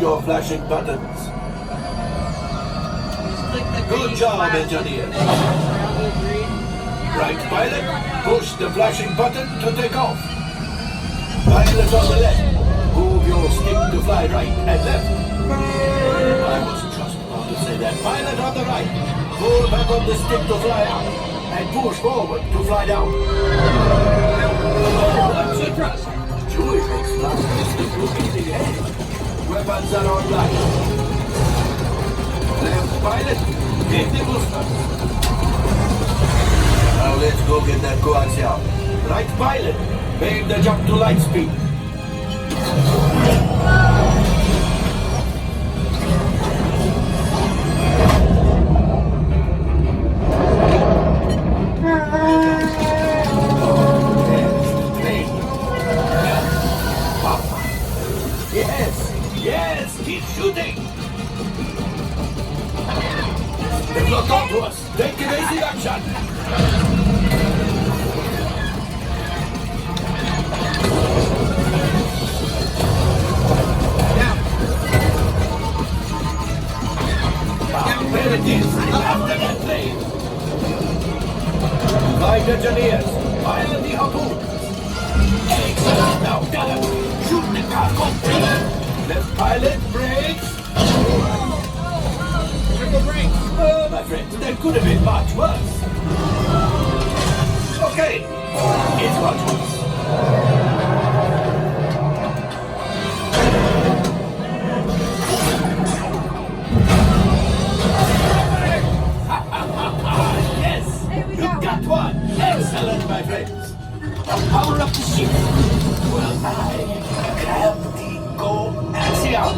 your flashing buttons. Good job, engineer. Right, pilot, push the flashing button to take off. Pilot on the left, move your stick to fly right and left. I was just about to say that. Pilot on the right, pull back on the stick to fly out, and push forward to fly down. Oh, that's a thrust. Chewie makes fast distance looking in the air. Weapons are online. Left pilot, hit the boosters. Now let's go get that coaxial. Right pilot, make the jump to light speed. Yes, keep shooting. They've locked onto us. Take evasive action. There it is, after that plane. Flight engineers, pilot the harpoon. Excellent, now get him. Shoot the cargo. Left pilot, brakes. Triple brakes. Oh, my friend, that could have been much worse. Okay, it's much worse. Got one! Excellent, my friends! Now power up the ship! Well, I grab the coaxial!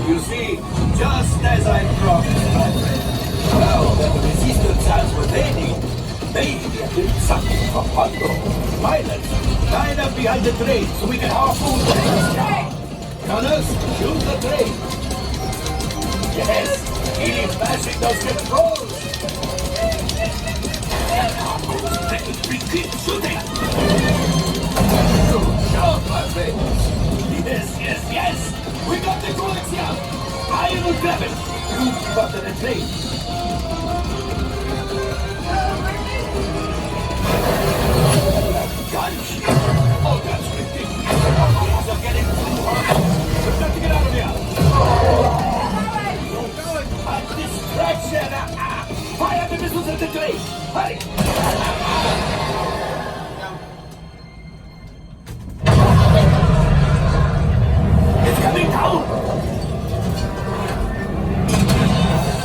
You see, just as I promised, my friend. Now that the resistance has what they need, maybe a little something from Hondo. Pilots, line up behind the train so we can harpoon the train. Gunners, shoot the train! Yes! Keep smashing those controls! Keep shooting! Good job, my friends! Yes! We got the coaxial! I will grab it! You keep up to the train! Gunship! Oh, that's ridiculous! Things are getting too hot! We've got to get out of here! A distraction! Fire the missiles at the train! Hurry! It's coming down!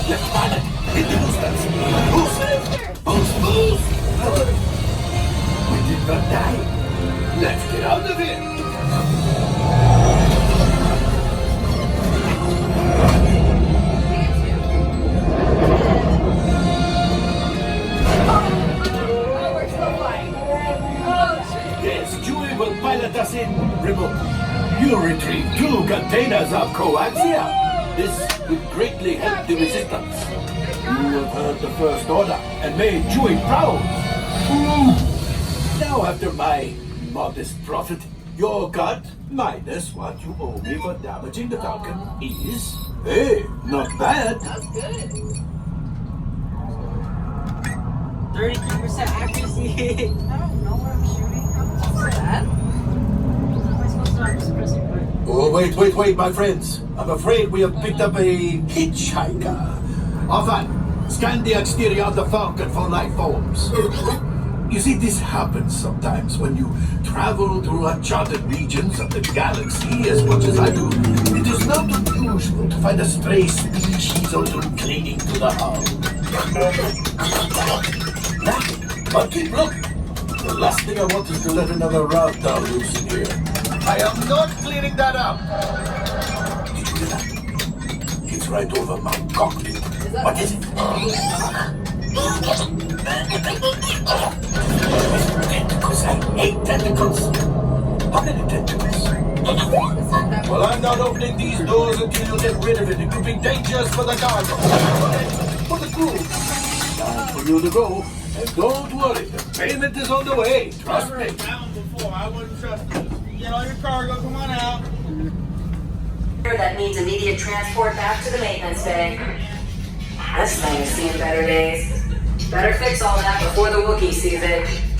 Left pilot, hit the boosters! Boost! We did not die! Let's get out of here! Pilot us in, Ribble. You retrieve 2 containers of coaxial. This would greatly help the resistance. You have heard the First Order and made Chewie proud. Now, after my modest profit, your cut, minus what you owe me for damaging the Falcon, is, hey, not bad. That's good. 33% accuracy. I don't know what I'm shooting. What's that? Oh, wait, my friends. I'm afraid we have picked up a hitchhiker. Often, scan the exterior of the Falcon for life forms. You see, this happens sometimes when you travel through uncharted regions of the galaxy as much as I do. It is not unusual to find a stray species or two clinging to the hull. But keep looking. The last thing I want is to let another ragdoll loose in here. I am not cleaning that up. Did you hear that? It's right over my cockpit. What is it? Tentacles. I hate tentacles. How many tentacles? Well, I'm not opening these doors until you get rid of it. It could be dangerous for the cargo. For the crew. Time for you to go. And don't worry, the payment is on the way. Trust me. Down before, I wouldn't trust this. Get all your cargo, come on out. That needs immediate transport back to the maintenance bay. This thing has seen better days. Better fix all that before the Wookiee sees it.